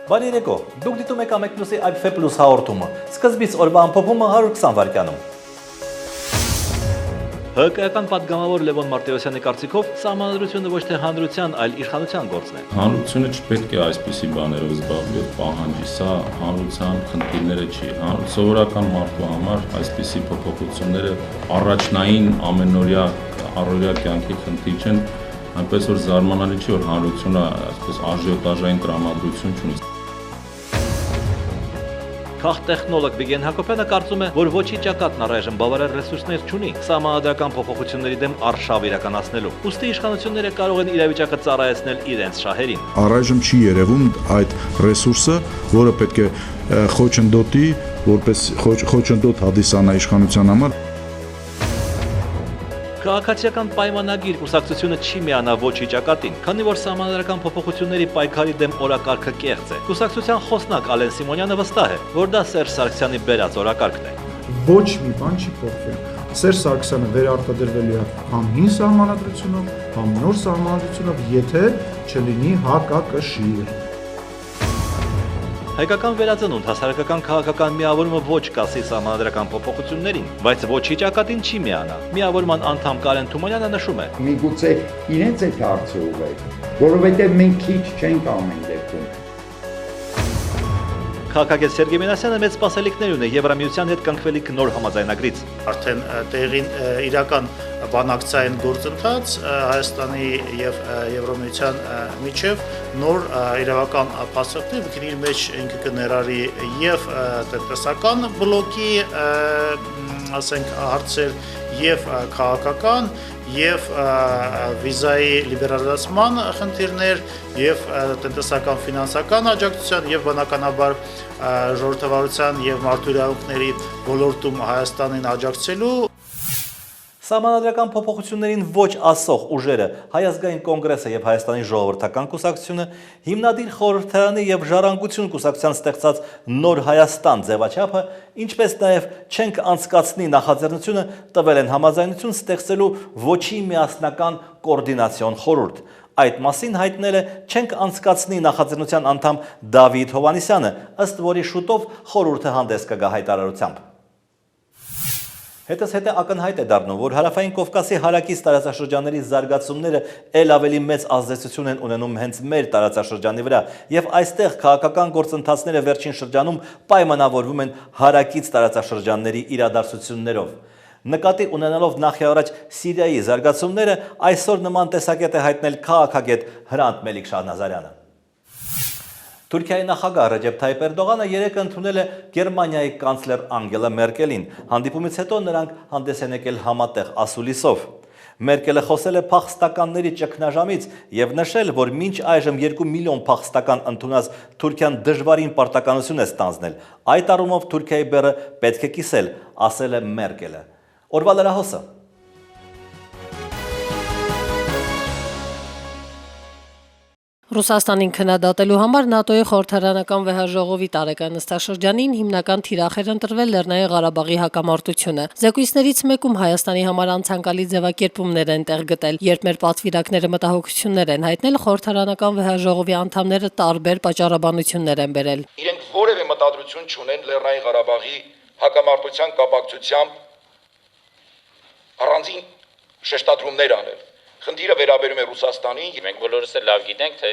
Բարի երեկո, դուք դիտում եք Ամեկ Պլյուսի IPF Plus հաղորդումը, սկզբից օրվա ամփոփումը 120 վայրկյանում։ ՀԿ-ական պատգամավոր Լևոն Մարտիրոսյանի կարծիքով սահմանադրությունը ոչ թե հանրության, այլ իշխանության գործն է։ Հանրությունը չպետք է այսպիսի բաներով զբաղվի, պահանջի, սա հանրության խնդիրները չի։ Սովորական մարդու համար այսպիսի փոփոխությունները առաջնային ամենօրյա առօրյա կյանքի խնդիր չեն, այնպես որ զարմանալի չի, որ հանրությունը այսպես աժիոտաժային տրամադրություն չունի։ Քաղտեխնոլոգ Վիգեն Հակոբյանը կարծում է, որ ոչի ճակատն առայժմ բավարար ռեսուրսներ չունի սահմանադրական փոփոխությունների դեմ արշավ իրականացնելու։ Ուստի իշխանությունները կարող են իրավիճակը ծառայեցնել իրենց շահերին։ Առայժմ չի երևում այդ ռեսուրսը, որը պետք է խոչընդոտի, որպես խոչընդոտ հանդիսանա իշխանության համար։ Քաղաքացիական պայմանագիր կուսակցությունը չի միանա ոչի ճակատին, քանի որ սահմանադրական փոփոխությունների պայքարի դեմ օրակարգը կեղծ է։ Կուսակցության խոսնակ Ալեն Սիմոնյանը վստահ է, որ դա Սերժ Սարգսյանի բերած օրակարգն է։ Ոչ մի բան չի փոխվել։ Սերժ Սարգսյանը վերարտադրվելու է համ հին սահմանադրությունով, համ նոր սահմանադրությունով, եթե չլինի հակակշիռ։ Հայկական վերածնունդ հասարակական քաղաքական միավորումը ոչ կասի սահմանադրական փոփոխություններին, բայց ոչի ճակատին չի միանա։ Միավորման անդամ Կարեն Թումանյանը նշում է. Միգուցե իրենց այդ հարցը ուղղել, որովհետև մենք քիչ չենք ամեն դեպքում։ Քաղաքագետ Սերգեյ Մինասյանը մեծ սպասելիքներ ունի Եվրամիության հետ կնքվելիք նոր համաձայնագրից։ Արդեն տեղին իրական բանակցային գործընթաց Հայաստանի եւ Եվրամիության միջև նոր իրավական փաստաթղթեր, որն իր մեջ ինքը կներառի եւ տնտեսական բլոկի, ասենք, հարցեր եւ քաղաքական եւ վիզայի լիբերալիզացման խնդիրներ եւ տնտեսական ֆինանսական աջակցության եւ բնականաբար ժողովրդավարության եւ մարդու իրավունքների ոլորտում Հայաստանին աջակցելու։ Սահմանադրական փոփոխություններին ոչ ասող ուժերը Հայ ազգային կոնգրեսը եւ Հայաստանի ժողովրդական կուսակցությունը հիմնադիր խորհրդարանի եւ ժառանգություն կուսակցության ստեղծած նոր Հայաստան ձևաչափը, ինչպես նաեւ չենք անցկացնի նախաձեռնությունը տվել են համաձայնություն ստեղծելու ոչի միասնական կոորդինացիոն խորհուրդ։ Այդ մասին հայտնել է չենք անցկացնի նախաձեռնության անդամ Դավիթ Հովհաննիսյանը, ըստ որի շուտով խորհուրդը հանդես կգա հայտարարությամբ։ Հետզհետե ակնհայտ է դառնում, որ Հարավային Կովկասի հարակից տարածաշրջանների զարգացումները ել ավելի մեծ ազդեցություն են ունենում հենց մեր տարածաշրջանի վրա, եւ այստեղ քաղաքական գործընթացները վերջին շրջանում պայմանավորվում են հարակից տարածաշրջանների իրադարձություններով։ Նկատի ունենալով նախ-առաջ Սիրիայի զարգացումները, այսօր նման տեսակետ է հայտնել քաղաքագետ Հրանտ Մելիք-Շահնազարյանը։ Թուրքիայի նախագահ Ռեջեփ Թայիփ Էրդողանը երեկ ընդունել է Գերմանիայի կանցլեր Անգելա Մերկելին։ Հանդիպումից հետո նրանք հանդես են եկել համատեղ ասուլիսով։ Մերկելը խոսել է փախստականների ճգնաժամից եւ նշել, որ մինչ այժմ 2 միլիոն փախստական ընդունած Թուրքիան դժվարին պարտականություն է ստանձնել։ Այդ առումով Թուրքիայի բեռը պետք է կիսել, ասել է Մերկելը։ Օրվա լրահոսը։ Ռուսաստանին քննադատելու համար ՆԱՏՕ-ի խորհրդարանական վեհաժողովի տարեկան նստաշրջանին հիմնական թիրախ էր ընտրվել Լեռնային Ղարաբաղի հակամարտությունը։ Զեկույցներից մեկում Հայաստանի համար անցանկալի ձևակերպումներ են տեղ գտել, երբ մեր պատվիրակները մտահոգություններ են հայտնել, խորհրդարանական վեհաժողովի անդամները տարբեր պատճառաբանություններ են բերել։ Իրենք որևէ մտադրություն չունեն Լեռնային Ղարաբաղի հակամարտության կապակցությամբ առանձին շեշտադրումներ անել։ Խնդիրը վերաբերում է Ռուսաստանին, մենք բոլորս էլ լավ գիտենք, թե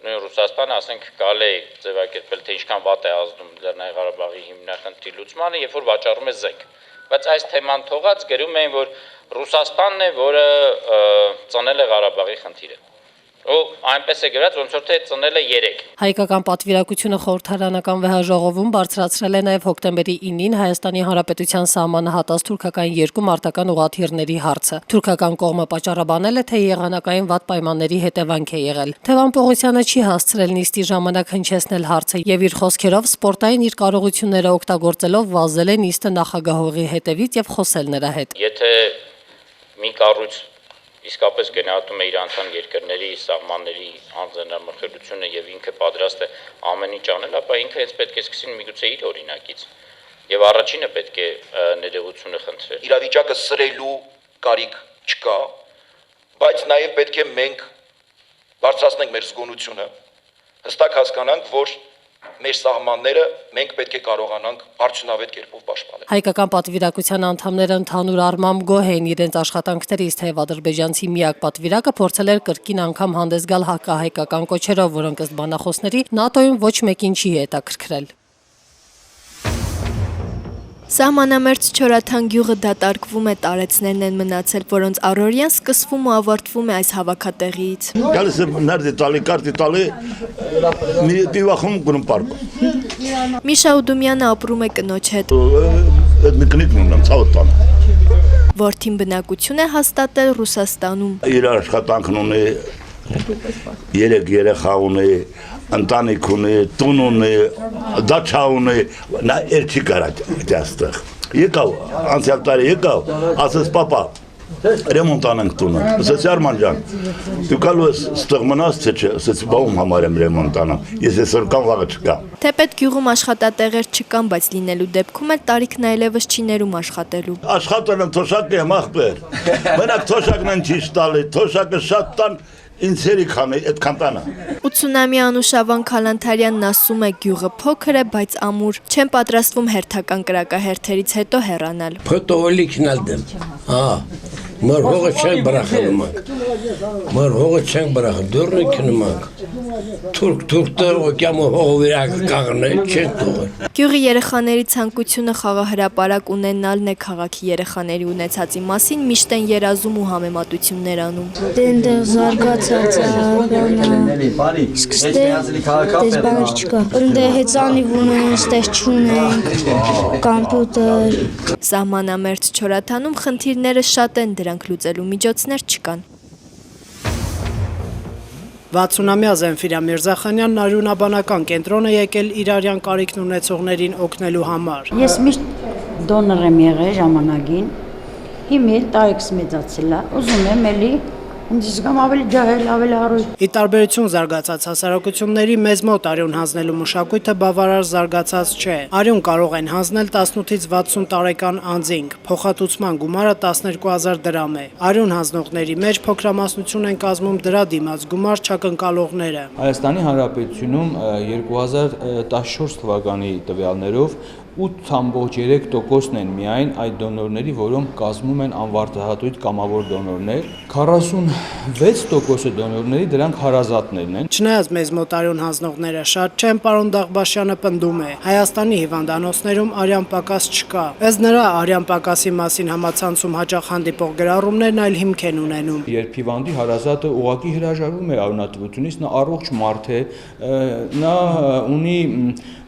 նույն Ռուսաստանը, ասենք, կարելի է ձևակերպել, թե ինչքան վատ է ազդում Լեռնային Ղարաբաղի հիմնախնդրի լուծմանը, երբ որ վաճառում է զենք։ Բայց այս թեման թողած գրում էին, որ Ռուսաստանն է, որը ծնել է Ղարաբաղի խնդիրը։ Ու այնպես է գրած, ոնց որ թե ծնել է 3։ Հայկական պատվիրակությունը խորհրդարանական վեհաժողովում բարձրացրել է նաև հոկտեմբերի 9-ին Հայաստանի Հանրապետության սահմանը հատած թուրքական 2 մարտական ուղղաթիռների հարցը։ Թուրքական կողմը պատճառաբանել է, թե եղանակային վատ պայմանների հետևանք է եղել։ Թևան Պողոսյանը չի հասցրել նիստի ժամանակ հնչեցնել հարցը եւ իր խոսքերով սպորտային իր կարողությունները օգտագործելով վազել է նիստը նախագահողի հետևից եւ խոսել նրա հետ։ Եթե մի կառույց իսկապես գնահատում է իր անդամ երկրների սահմանների անձնամխելությունը եւ ինքը պատրաստ է ամեն ինչ անել, ապա ինքը հենց պետք է սկսի միգուցե իր օրինակից եւ առաջինը պետք է ներողությունը խնդրել։ Իրավիճակը սրելու կարիք չկա, բայց նաեւ պետք է մենք բարձրացնենք մեր զգոնությունը հստակ հասկանանք, որ մեր սահմանները մենք պետք է կարողանանք արդյունավետ կերպով պաշտպանել։ Հայկական պատվիրակության անդամները ընդհանուր առմամբ գոհ էին իրենց աշխատանքներից, թեև ադրբեջանցի միակ պատվիրակը փորձել էր կրկին անգամ հանդես գալ հակահայկական կոչերով, որոնք ըստ բանախոսների ՆԱՏՕ-ին ոչ մեկին չի հետաքրքրել։ Սահմանամերձ Չորաթան գյուղը դատարկվում է, տարեցներն են մնացել, որոնց առօրյան սկսվում ու ավարտվում է այս հավաքատեղիից։ Գալիս եմ ներդի տալի, կարտի տալի, մի տիվախում գնում պարկում։ Միշա Ուդումյանը ապրում է կնոջ հետ։ Այդ մի կնիկն ունեմ, ցավոտ տանը։ Որդին բնակություն է հաստատել Ռուսաստանում։ Իր աշխատանքն ունի, 3 երեխա ունի, ընտանիք ունի, տուն ունի, դաչա ունի, նա էլ չի կարա այստեղ։ Եկավ, անցյալ տարի եկավ, ասես պապա, ռեմոնտ անենք տունը, ասեցի Արման ջան, դու գալու ես ստեղ մնաս, թե չէ, ասեցի բաում համար եմ ռեմոնտ անեմ, ես այսօր կամ վաղը չկա։ Թեպետ գյուղում աշխատատեղեր չկան, բայց լինելու դեպքում էլ տարիքն այլևս չի ներում աշխատելու։ Աշխատել եմ թոշակը եմ ախպեր, մենակ թոշակն են ճիշտ տալի, թոշակը շատ տան, ինձ հերիքան է, այդքան տանը։ 80-ամյա Անուշավան Քալանթարյանն ասում է գյուղը փոքր է, բայց ամուր, չեն պատրաստվում հերթական կրակահերթերից հետո հեռանալ։ Փոթոլիկն ալդեմ, մոր հողը չենք բրախնում ենք, մոր հողը չենք բրախնում, դուրնի քնում ենք, թուրք օկյամը հողը վիրակ կաղնել, չենք թողել։ Գյուղի երեխաների ցանկությունը խաղահրապարակ ունենալն է, քաղաքի երեխաների ունեցածի մասին միշտ են երազում ու համեմատություններ անում։ Դենդեղ զարգացած է, սկստեղ բաներ չկա, ընդե հեծանիվ ունեն, ստեղ չունենք, կամպյուտեր։ Սահմանամերձ Չորաթանում խնդիրները շատ են, դրանք լուծելու միջոցներ չկան։ 60-ամյա Զենֆիրա Միրզախանյանն արյունաբանական կենտրոն է եկել իր արյան կարիքն ունեցողներին օգնելու համար։ Ես միշտ դոնոր եմ եղել ժամանակին, հիմա տարիքս մեծացել է, ուզում եմ էլի ինձ կամ ավելի ջահել, ավելի առույթ։ Ի տարբերություն զարգացած հասարակությունների մեզ մոտ արյուն հանձնելու մշակույթը բավարար զարգացած չէ։ Արյուն կարող են հանձնել 18-ից 60 տարեկան անձինք։ Փոխհատուցման գումարը 12000 դրամ է։ Արյուն հանձնողների մեջ փոքրամասնություն են կազմում դրա դիմաց գումար չակնկալողները։ Հայաստանի Հանրապետությունում 2014 թվականի տվյալներով 8.3%-ն են միայն այդ դոնորների, որոնք կազմում են անվարտահատույթ կամավոր դոնորներ, 46% դոնորների դրանք հարազատներն են։ Չնայած մեզ մոտ արյուն հանձնողները շատ չեն, պարոն Դաղբաշյանը պնդում է, Հայաստանի հիվանդանոցներում արյան պակաս չկա։ Ըստ նրա, արյան պակասի մասին համացանցում հաճախ հանդիպող գրառումներն այլ հիմք են ունենում։ Երբ հիվանդի հարազատը ուղղակի հրաժարվում է արյունատվությունից, նա առողջ մարդ է, նա ունի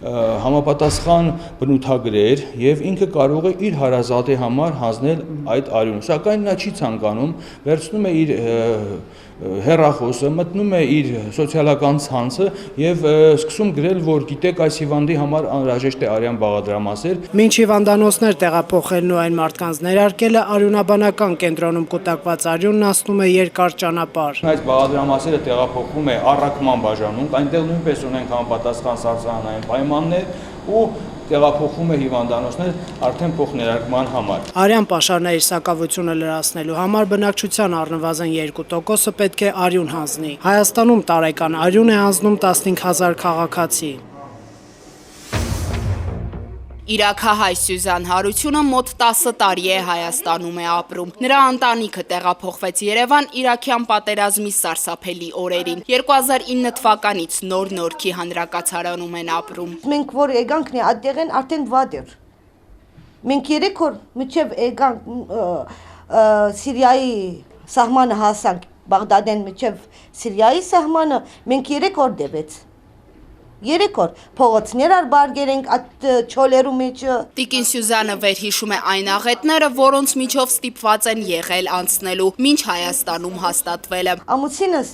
համապատասխան բնութագրեր եւ ինքը կարող է իր հարազատի համար հանձնել այդ արյունը, սակայն նա չի ցանկանում, վերցնում է իր հեռախոսը, մտնում է իր սոցիալական ցանցը եւ սկսում գրել, որ գիտեք այս հիվանդի համար անհրաժեշտ է արյան բաղադրամասեր։ Մինչ հիվանդանոցներ տեղափոխելն ու այն մարդկանց ներարկելը արյունաբանական կենտրոնում կուտակված արյունն անցնում է երկար ճանապարհ։ Այս բաղադրամասերը տեղափոխվում է առաքման բաժանունք, այնտեղ նույնպես ունենք համապատասխան սարսափանային պայմաններ ու տեղափոխվում է հիվանդանոցներ արդեն փոխներարկման համար։ Արյան պաշարների սակավությունը լրացնելու համար բնակչության առնվազն 2% պետք է արյուն հանձնի։ Հայաստանում տարեկան արյուն է հանձնում 15000 քաղաքացի։ Իրաքահայ Սյուզան Հարությունը մոտ 10 տարի է Հայաստանում է ապրում։ Նրա ընտանիքը տեղափոխվեց Երևան Իրաքյան պատերազմի սարսափելի օրերին։ 2009 թվականից նոր Նորքի հանրակացարանում են ապրում։ Մենք որ եկանք այդտեղ են արդեն վատ էր։ Մենք 3 օր մինչև եկանք Սիրիայի սահմանը հասանք, Բաղդադեն մինչև Սիրիայի սահմանը մենք 3 օր դեպեց։ 3 օր փողոցներ արբարգերենք այդ չոլերու մեջ։ Տիկին Սյուզանը վերհիշում է այն աղետները, որոնց միջով ստիպված են եղել անցնելու, մինչ Հայաստանում հաստատվելը։ Ամուսինս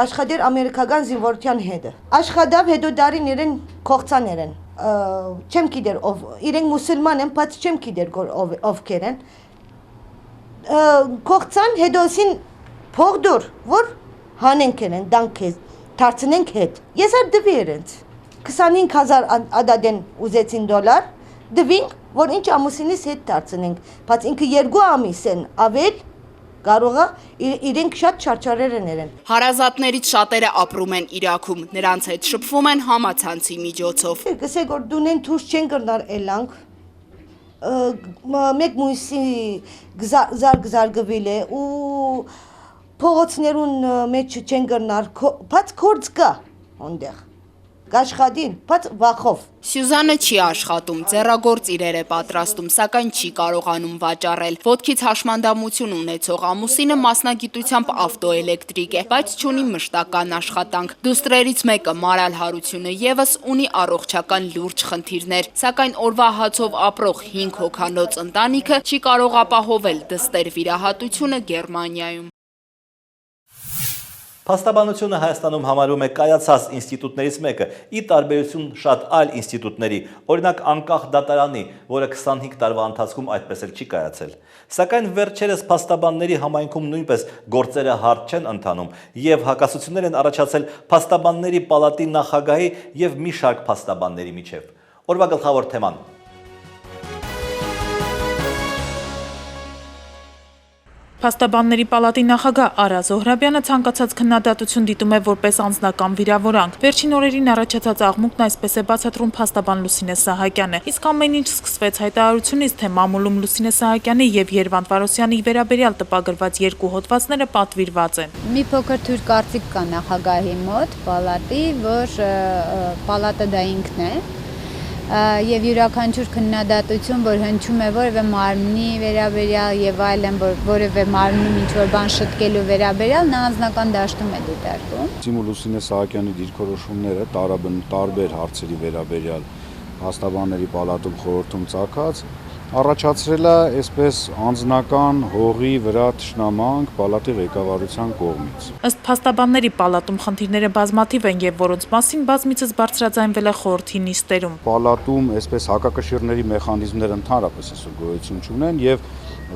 աշխատեր ամերիկական զինվորության հետ։ Աշխատավ հետո դարին իրեն կողցաներ են։ Չեմ գիտեր ով, իրենք մուսուլման են, բայց չեմ գիտեր ովքեր են։ Կողցան հետոսին փողդուր, որ հանենք են, դանքեզ Թարցնենք հետ։ Ես არ դվի երենց 25000 ադադեն ուզեցին դոլար, դվինք, որ ինչ ամուսինիս հետ թարցնենք, բայց ինքը 2 ամիս են ավել կարող է իրենք շատ չարչարեր են երեն։ Հարազատներից շատերը ապրում են Իրաքում, նրանց հետ շփվում են համացանցի միջոցով։ Գսեք որ դունեն դուրս չեն գնար էլանք, մեկ մույսի զարգվել է ու փողոցներուն մեջ չեն գնար, բայց կորձ կա ոնդեղ։ Գաշխադին, բայց վախով։ Սյուզանը չի աշխատում, ձեռագործ իրեր է պատրաստում, սակայն չի կարողանում վաճառել։ Ոտքից հաշմանդամություն ունեցող ամուսինը մասնագիտությամբ ավտոէլեկտրիկ է, բայց չունի մշտական աշխատանք։ Դուստրերից մեկը Մարալ Հարությունը եւս ունի առողջական լուրջ խնդիրներ, սակայն օրվա հացով ապրող 5 հոգանոց ընտանիքը չի կարող ապահովել դստեր վիրահատությունը Գերմանիայում։ Փաստաբանությունը Հայաստանում համարում է կայացած ինստիտուտներից մեկը, ի տարբերություն շատ այլ ինստիտուտների, օրինակ անկախ դատարանի, որը 25 տարվա ընթացքում այդպես էլ չի կայացել։ Սակայն վերջերս փաստաբանների համայնքում նույնպես գործերը հարթ չեն ընթանում եւ հակասություններ են առաջացել փաստաբանների պալատի նախագահի եւ մի շարք փաստաբանների միջեւ։ Օրվա գլխավոր թեման։ Փաստաբանների պալատի նախագահ Արա Զոհրաբյանը ցանկացած քննադատություն դիտում է որպես անձնական վիրավորանք։ Վերջին օրերին առաջացած աղմուկն այսպես է բացատրում փաստաբան Լուսինե Սահակյանը։ Իսկ ամեն ինչ սկսվեց հայտարարությունից, թե մամուլում Լուսինե Սահակյանի եւ Երվանդ Վարոսյանի վերաբերյալ տպագրված 2 հոդվածները պատվիրված են։ Մի փոքր թույլ կարծիք կա նախագահի մոտ պալատի, որ պալատը դա ինքն է։ Եվ յուրաքանչյուր քննադատություն, որ հնչում է որևէ մարմնի վերաբերյալ եւ այլն, որևէ մարմնում ինչ-որ բան շտկելու վերաբերյալ, նա անձնական դաշտում է դիտարկում։ Սիմուլ Լուսինե Սահակյանի դիրքորոշումները տարբեր հարցերի վերաբերյալ փաստաբանների պալատում խորհրդում ցակած առաջացրել է այսպես անձնական հողի վրա թշնամանք պալատի ղեկավարության կողմից։ Ըստ փաստաբանների պալատում խնդիրները բազմաթիվ են եւ որոնց մասին բազմիցս բարձրաձայնվել է խորհրդի նիստերում։ Պալատում այսպես հակակշիռների մեխանիզմներ ընդհանրապես այսօր գոյություն չունեն եւ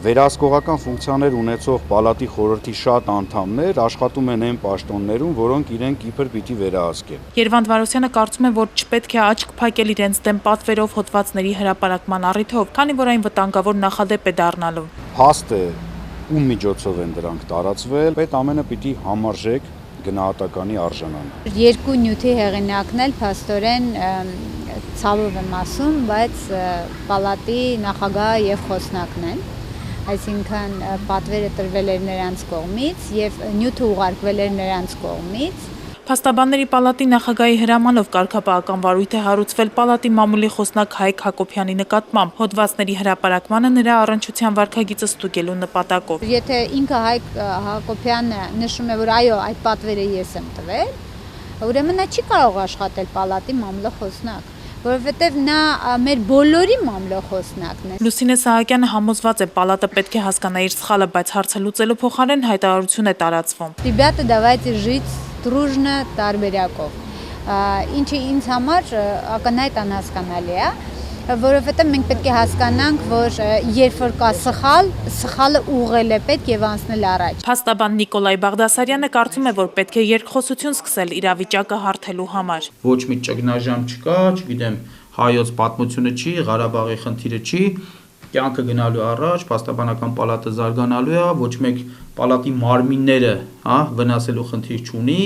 վերահսկողական ֆունկցիաներ ունեցող պալատի խորհրդի շատ անդամներ աշխատում են այն պաշտոններում, որոնք իրենք իբր պիտի վերահսկեն։ Երվանդ Վարոսյանը կարծում է, որ չպետք է աչք փակել իրենց դեմ պատվերով հոդվածների հրապարակման առիթով, քանի որ այն վտանգավոր նախադեպ է դառնալու։ Փաստ է ում միջոցով են դրանք տարածվել, այդ ամենը պիտի համարժեք գնահատականի արժանանա։ 2 նյութի հեղինակն էլ փաստորեն ցավով եմ ասում, բայց պալատի նախագահը եւ խոսնակն են։ Այսինքն պատվերը տրվել էր նրանց կողմից եւ նյութը ուղարկվել էր նրանց կողմից։ Փաստաբանների պալատի նախագահի հրամանով կարգապահական վարույթ է հարուցվել պալատի մամուլի խոսնակ Հայկ Հակոբյանի նկատմամբ հոդվածների հրապարակմանը նրա առնչության վարքագիծը ստուգելու նպատակով։ Եթե ինքը Հայկ Հակոբյանը նշում է, որ այո, այդ պատվերը ես եմ տվել, ուրեմն նա չի կարող աշխատել պալատի մամլոխոսնակ, որովհետև նա մեր բոլորի մամլոխոսնակն է։ Լուսինե Սահակյանը համոզված է, պալատը պետք է հասկանա իր սխալը, բայց հարցը լուծելու փոխարեն հայտարարություն է տարածվում։ Ребята, давайте жить дружно տարբերակով։ Ինչը ինձ համար ակնհայտ անհասկանալի է, որովհետև մենք պետք է հասկանանք, որ երբ որ կա սխալ, սխալը ուղղել է պետք եւ անցնել առաջ։ Փաստաբան Նիկոլայ Բաղդասարյանը կարծում է, որ պետք է երկխոսություն սկսել իրավիճակը հարթելու համար։ Ոչ մի ճգնաժամ չկա, չգիտեմ, հայոց պատմությունը չի, Ղարաբաղի խնդիրը չի, կյանքը գնալու առաջ, փաստաբանական պալատը զարգանալու է, ոչ մեկ պալատի մարմինները, վնասելու խնդիր չունի։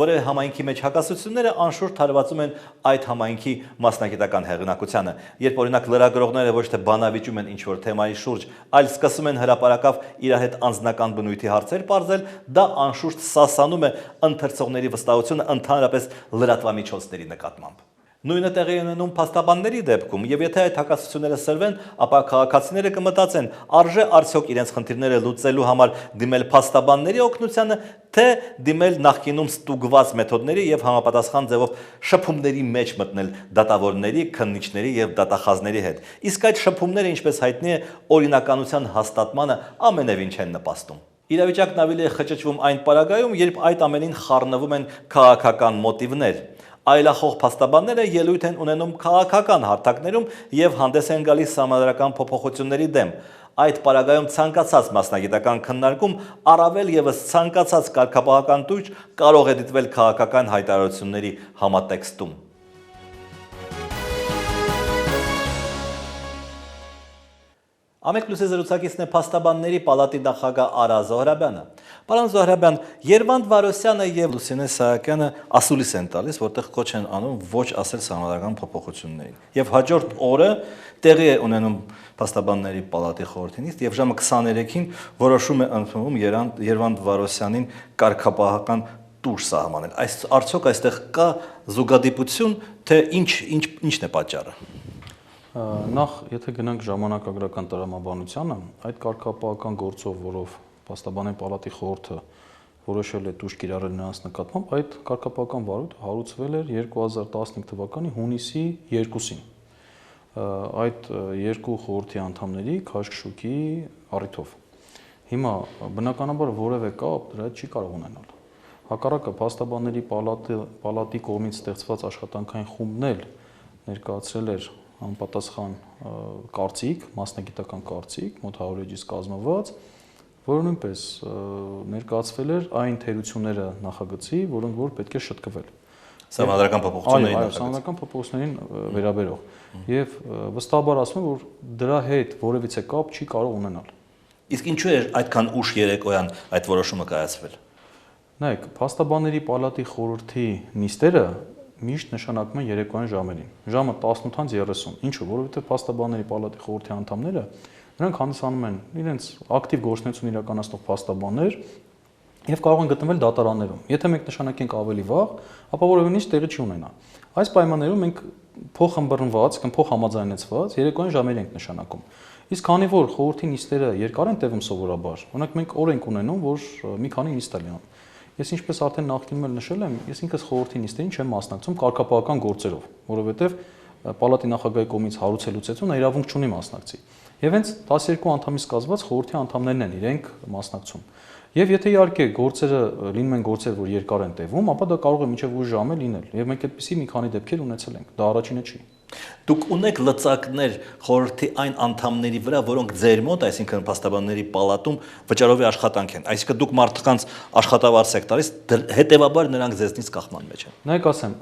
Որը համայնքի մեջ հակասությունները անշուշտ հարվածում են այդ համայնքի մասնագիտական հեղինակությանը, երբ օրինակ լրագրողները ոչ թե բանավիճում են ինչ-որ թեմայի շուրջ, այլ սկսում են հրապարակավ իր հետ անձնական բնույթի հարցեր պարզել, դա անշուշտ սասանում է ընթերցողների վստահությունը ընդհանրապես լրատվամիջոցների նկատմամբ։ Նույնը տեղի ունենում փաստաբանների դեպքում, եւ եթե այդ հակասությունները սրվեն, ապա քաղաքացիները կմտածեն, արժե արդյոք իրենց խնդիրները լուծելու համար դիմել փաստաբանների օգնությանը, թե դիմել նախկինում ստուգված մեթոդների եւ համապատասխան ձևով շփումների մեջ մտնել դատավորների, քննիչների եւ դատախազների հետ։ Իսկ այդ շփումները, ինչպես հայտնի է, օրինականության հաստատմանը ամենևին չեն նպաստում։ Իրավիճակն ավելի է խճճվում այն պարագայում, երբ այդ ամենին խառնվում են քաղաքական մոտիվներ։ Այլախոհ փաստաբանները ելույթ են ունենում քաղաքական հարթակներում եւ հանդես են գալիս համադրական փոփոխությունների դեմ։ Այդ պարագայում ցանկացած մասնագիտական քննարկում, առավել եւս ցանկացած կարգապահական տույժ կարող է դիտվել քաղաքական հայտարարությունների համատեքստում։ Ամեկ պլյուսի զրուցակիցն է փաստաբանների պալատի նախագահ Արա Զոհրաբյանը։ Պարոն Զոհրաբյան, Երվանդ Վարոսյանը եւ Լուսինե Սահակյանը ասուլիս են տալիս, որտեղ կոչ են անում ոչ ասել սահմանադրական փոփոխություններին։ Եվ հաջորդ օրը տեղի է ունենում փաստաբանների պալատի խորհրդի նիստ եւ ժամը 23-ին որոշում է ընդունվում Երվանդ Վարոսյանին կարգապահական տուր սահմանել։ Արդյոք այստեղ կա զուգադիպություն, թե ինչն է պատճառը։ Նախ, եթե գնանք ժամանակագրական տրամաբանությանը, այդ կարգապահական գործով, որով փաստաբանների պալատի խորհուրդը որոշել է տուժ կիրառել նրանց նկատմամբ, այդ կարգապահական վարույթը հարուցվել էր 2015 թվականի հունիսի 2-ին։ Այդ երկու խորհրդի անդամների քաշքշուկի առիթով։ Հիմա բնականաբար որևէ կապ դրա հետ չի կարող ունենալ։ Հակառակը փաստաբանների պալատի կողմից ստեղծված աշխատանքային խումբն էլ ներկայացրել էր անպատասխան կարծիք, մասնագիտական կարծիք, մոտ 100 էջից կազմված, որը նույնպես ներկայացվել էր այն թերությունները նախագծի, որոնք որ պետք է շտկվել։ Սահմանադրական փոփոխություններին նախագծի։ Սահմանադրական փոփոխություններին վերաբերող։ Եվ վստահաբար ասում եմ, որ դրա հետ որևիցե կապ չի կարող ունենալ։ Իսկ ինչու է այդքան ուշ երեկոյան այդ որոշումը կայացվել։ Նայեք, փաստաբանների պալատի խորհրդի նիստերը միշտ նշանակում են երեկոյան ժամերին, ժամը 18:30, ինչու, որովհետև փաստաբանների պալատի խորհրդի անդամները նրանք հանդիսանում են իրենց ակտիվ գործունեություն իրականացնող փաստաբաններ եւ կարող են գտնվել դատարաններում։ Եթե մենք նշանակենք ավելի վաղ, ապա որևէ ինչ տեղի չի ունենա։ Այս պայմաններում մենք փոխըմբռնված կամ փոխհամաձայնեցված երեկոյան ժամեր ենք նշանակում։ Իսկ քանի որ խորհրդի նիստերը երկար են տևում սովորաբար, օրինակ մենք օր ենք ունենում, որ մի քանի նիստ է լինում։ Ես ինչպես արդեն նախկինում էլ նշել եմ, ես ինքս խորհրդի նիստերին չեմ մասնակցում կարգապահական գործերով, որովհետև պալատի նախագահի կողմից հարուցելուց հետո նա իրավունք չունի մասնակցի։ Եվ հենց 12 անդամից կազմված խորհրդի անդամներն են իրենք մասնակցում։ Եվ եթե իհարկե գործերը լինում են գործեր, որ երկար են տևում, ապա դա կարող է մինչև ուշ ժամ լինել։ Եվ մենք այդպիսի մի քանի դեպքեր ունեցել ենք։ Դա առաջինը չի։ Դուք ունեք լծակներ խորհրդի այն անդամների վրա, որոնք ձեր մոտ, այսինքն փաստաբանների պալատում վճարովի աշխատանք են։ Այսինքն դուք մարդկանց աշխատավարձ եք տալիս, հետևաբար նրանք ձեզնից կախման մեջ են։ Նայեք ասեմ,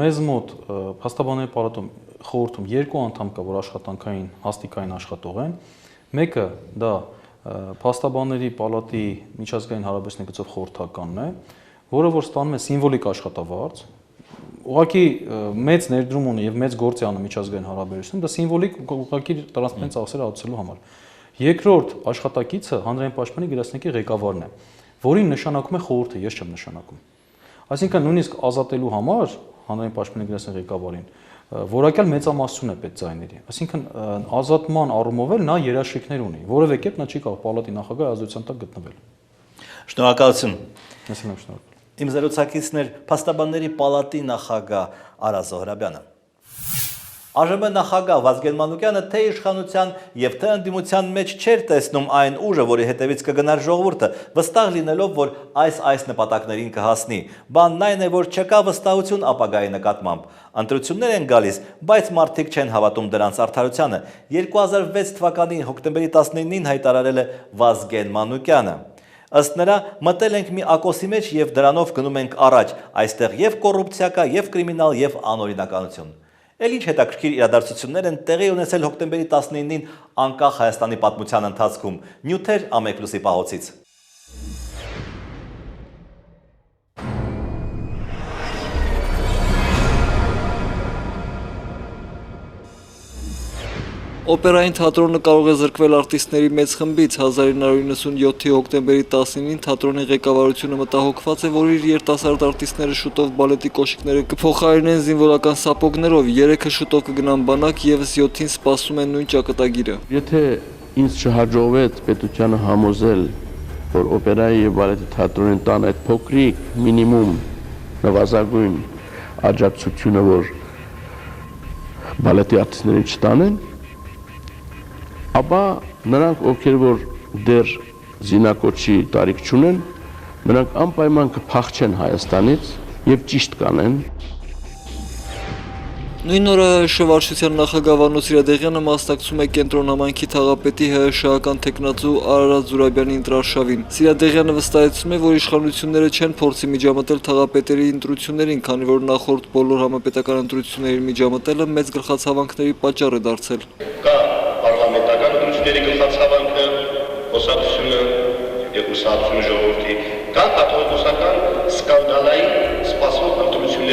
մեզ մոտ փաստաբանների պալատում խորհրդում երկու անդամ կա, որ աշխատանքային հաստիկային աշխատող են։ Մեկը դա փաստաբանների պալատի միջազգային հարաբերությունների գծով խորհրդականն է, որը որ ստանում է սիմվոլիկ աշխատավարձ, ուղղակի մեծ ներդրում ունի եւ մեծ գործ է անում միջազգային հարաբերությունում, դա սիմվոլիկ ուղղակի տրանսպորտային ծախսերը ացուցելու համար։ Երկրորդ աշխատակիցը հանրային պաշտպանի գրասենյակի ղեկավարն է, որին նշանակում է խորհուրդը, ես չեմ նշանակում։ Այսինքն նույնիսկ ազատելու համար հանրային պաշտպանի գրասենյակի ղեկավարին որակյալ մեծամասնություն է պետք ձայների։ Այսինքն ազատման առումով էլ նա երաշխիքներ ունի, որևէ կերպ նա չի կարող պալատի նախագահի ազդեցության տակ գտնվել։ Շնորհակալություն։ Ես եմ շնորհակալ։ Իմ զրուցակիցն էր փաստաբանների պալատի նախագահ Արա Զոհրաբյանը։ ԱԺՄ նախագահ Վազգեն Մանուկյանը թե իշխանության եւ թե ընդդիմության մեջ չէր տեսնում այն ուժը, որի հետևից կգնար ժողովուրդը, վստահ լինելով, որ այս նպատակներին կհասնի։ Բանն այն է, որ չկա վստահություն ապագայի նկատմամբ։ Ընտրություններ են գալիս, բայց մարդիկ չեն հավատում դրանց արդարությանը։ 2006 թվականի հոկտեմբերի 19-ին հայտարարել է Վազգեն Մանուկյանը։ Ըստ նրա, մտել ենք մի ակոսի մեջ եւ դրանով գնում ենք առաջ։ Այստեղ եւ կոռուպցիա կա, եւ կրիմինալ, եւ անօրինականություն։ Էլ ինչ հետաքրքիր իրադարձություններ են տեղի ունեցել հոկտեմբերի 19-ին անկախ Հայաստանի պատմության ընթացքում։ Նյութեր Ամեկ պլյուսի պահոցից։ Օպերային թատրոնը կարող է զրկվել արտիստների մեծ խմբից։ 1997-ի հոկտեմբերի 19-ին թատրոնի ղեկավարությունը մտահոգված է, որ իր երիտասարդ արտիստները շուտով բալետի կոշիկները կփոխարինեն զինվորական սապոգներով, 3-ը շուտով կգնան բանակ, եւս 7-ին սպասում են նույն ճակատագիրը։ Եթե ինձ չհաջողվեց պետությանը համոզել, որ օպերայի եւ բալետի թատրոնին տան այդ փոքրիկ մինիմում նվազագույն աջակցությունը, որ բալետի արտիստներին չտանեն, ապա նրանք, ովքեր որ դեռ զինակոչի տարիք չունեն, նրանք անպայման կփախչեն Հայաստանից եւ ճիշտ կանեն։ Նույն օրը ՀՀՇ վարչության նախագահ Վանո Սիրադեղյանը մասնակցում է կենտրոնամանքի թաղապետի ՀՀՇ-ական թեկնածու Արարատ Զուրաբյանի ընտրարշավին։ Սիրադեղյանը վստահեցնում է, որ իշխանությունները չեն փորձի միջամտել թաղապետերի ընտրություններին, քանի որ նախորդ բոլոր համապետական ընտրությունների միջամտելը մեծ գլխացավանքների պատճառ է դարձել։ Կա պարլամենտական ընտրություններ արտիստների գլխացավանքը, խոսակցությունը եւ ուսուցումը ժողովրդի կան կաթողիկոսական սկանդալային սպասող ընտրություններ։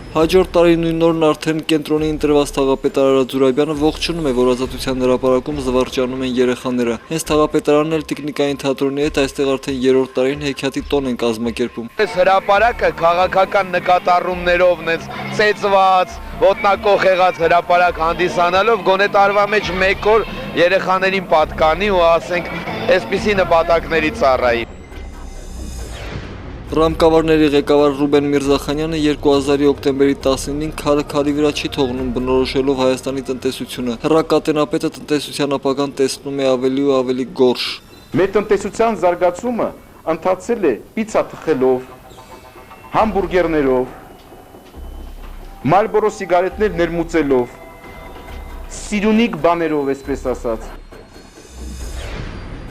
Հաջորդ տարի նույն օրն արդեն կենտրոնի ընտրված թաղապետար Արա Զուրաբյանը ողջունում է, որ Ազատության հրապարակում զվարճանում են երեխաները։ Հենց թաղապետարանն էլ տիկնիկային թատրոնի հետ այստեղ արդեն երրորդ տարին հեքիաթի տոն են կազմակերպում։ Այս հրապարակը քաղաքական նկատառումներով նենց ծեծված, ոտնակող եղած հրապարակ հանդիսանալով գոնե տարվա մեջ մեկ օր երեխաներին պատկանի ու ասենք այսպիսի նպատակների ծառայի։ Ռամկավարների ղեկավար Ռուբեն Միրզախանյանը 2000-ի հոկտեմբերի 19-ին քարը վրա չի թողնում բնորոշելով Հայաստանի տնտեսությունը։ Հռակատենապետը տնտեսության ապագան տեսնում է ավելի ու ավելի գորշ։ Մեր տնտեսության զարգացումը ընթացել է պիցա թխելով, համբուրգերներով, Marlboro սիգարետներ ներմուծելով, սիրունիկ բաներով, այսպես ասած։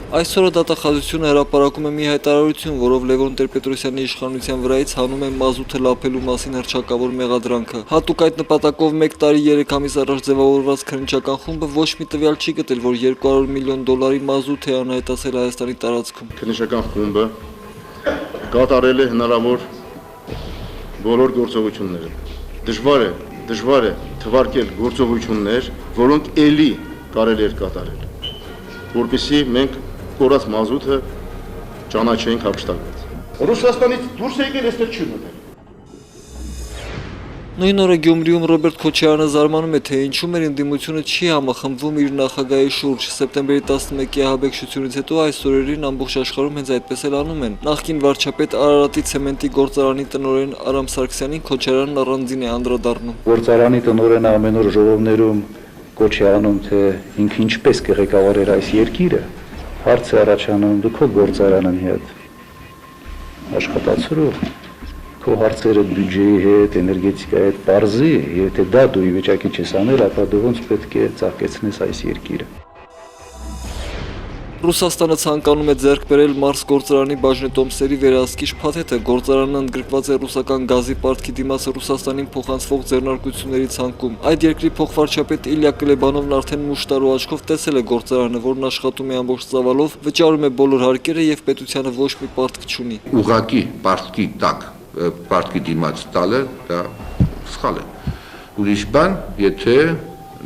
Այսօրը դատախազությունը հրապարակում է մի հայտարարություն, որով Լևոն Տեր-Պետրոսյանի իշխանության վրայից հանում է մազութը լափելու մասին հռչակավոր մեղադրանքը։ Հատուկ այդ նպատակով 1 տարի 3 ամիս առաջ ձևավորված քննչական խումբը ոչ մի տվյալ չի գտել, որ $200 միլիոն մազութ է անհայտացել Հայաստանի տարածքում։ Քննչական խումբը կատարել է հնարավոր բոլոր գործողությունները։ Դժվար է թվարկել գործողություններ, որոնք ելի կարելի էր կատարել, որպեսզի մենք կորած մազութը ճանաչենք հափշտակված։ Ռուսաստանից դուրս եկել այստեղ չի մտել։ Նույն օրը Գյումրիում Ռոբերտ Քոչարյանը զարմանում է, թե ինչու մեր ընդդիմությունը չի համախմբվում իր նախագահի շուրջ։ Սեպտեմբերի 11-ի ահաբեկչությունից հետո այս օրերին ամբողջ աշխարհում հենց այդպես էլ անում են։ Նախկին վարչապետ Արարատի ցեմենտի գործարանի տնօրեն Արամ Սարգսյանին Քոչարյանն առանձին է անդրադառնում։ Գործարանի տնօրենը ամեն օր ժողովներում կոչ է անում, թե ինքը ինչպես կղեկավարեր այս երկիրը, հարց է առաջանում դու քո գործարանն հետ աշխատացրու, քո հարցերը բյուջեի հետ, էներգետիկայի հետ բարձի, եթե դա դու ի վիճակի չես անել, ապա դու ոնց պետք է ծաղկեցնես այս երկիրը։ Ռուսաստանը ցանկանում է ձեռք բերել Մարս գործարանի բաժնետոմսերի վերահսկիչ փաթեթը։ Գործարանը ընդգրկված է ռուսական գազի պարտքի դիմաց Ռուսաստանին փոխանցվող ձեռնարկությունների ցանկում։ Այդ երկրի փոխվարչապետ Իլյա Կլեբանովն արդեն մուշտարու աչքով տեսել է գործարանը, որն աշխատում է ամբողջ ծավալով, վճարում է բոլոր հարկերը եւ պետությանը ոչ մի պարտք չունի։ Ուղղակի պարտքի տակ, պարտքի դիմաց տալը դա սխալ է։ Ուրիշ բան, եթե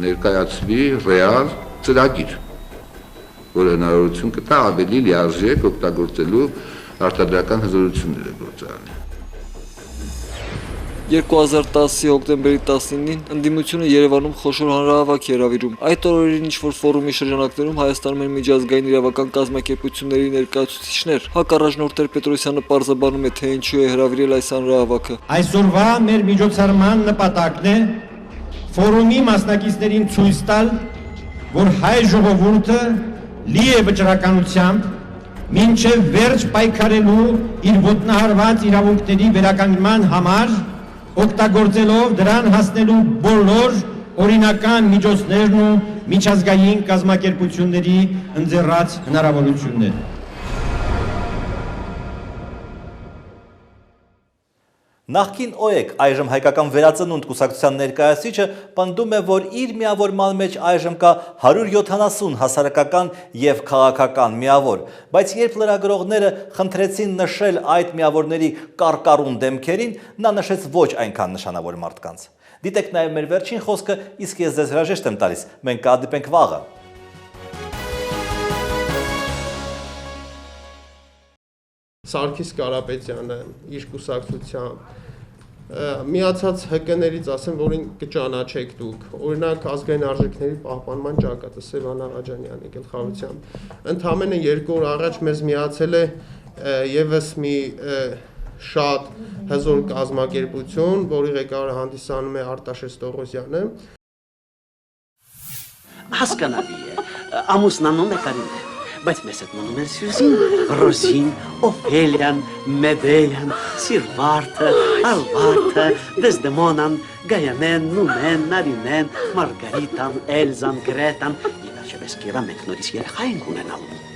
ներկայացվի ռեալ ծրագիր, որը հնարավորություն կտա ավելի լիարժեք օգտագործելու արտադրական հզորությունները գործարանի։ 2010-ի հոկտեմբերի 19-ին ընդդիմությունը Երևանում խոշոր հանրահավաք է հրավիրում։ Այդ օրերին ինչ-որ ֆորումի շրջանակներում Հայաստանում են միջազգային իրավական կազմակերպությունների ներկայացուցիչներ։ Հակառաջնորդ Տեր-Պետրոսյանը պարզաբանում է, թե ինչու է հրավիրել այս հանրահավաքը։ Այսօրվա մեր միջոցառման նպատակն է ֆորումի մասնակիցներին ցույց տալ, որ հայ ժողովուրդը լի է վճռականությամբ մինչև վերջ պայքարելու իր ոտնահարված իրավունքների վերականգնման համար, օգտագործելով դրան հասնելու բոլոր օրինական միջոցներն ու միջազգային կազմակերպությունների ընձեռած հնարավորությունները։ Նախկին ՕԵԿ, այժմ հայկական վերածնունդ կուսակցության ներկայացուցիչը պնդում է, որ իր միավորման մեջ այժմ կա 170 հասարակական եւ քաղաքական միավոր, բայց երբ լրագրողները խնդրեցին նշել այդ միավորների կարկառուն դեմքերին, նա նշեց ոչ այնքան նշանավոր մարդկանց։ Դիտեք նաեւ մեր վերջին խոսքը, իսկ ես ձեզ հրաժեշտ եմ տալիս։ Մենք կհանդիպենք վաղը։ Սարգիս Կարապետյանը իր կուսակցությամբ միացած ՀԿ-ներից ասեմ, որին կճանաչեք դուք, օրինակ ազգային արժեքների պահպանման ճակատը Սևան Աղաջանյանի գլխավորությամբ։ Ընդամենը 2 օր առաջ մեզ միացել է եւս մի շատ հզոր կազմակերպություն, որի ղեկավարը հանդիսանում է Արտաշես Տողոսյանը։ Հասկանալի է, ամուսնանում է Կարինը, բայց մեզ հետ մնում են Սյուզին, Ռոզին, Օֆելիան, Մեդելիան, Սիրվարդը, Ալվարդը, Դեզդեմոնան, Գայանեն, Նունեն, Նարինեն, Մարգարիտան, Էլզան, Գրետան, իվերջևես Կիրա մենք նորից երեխա ենք ունենալու։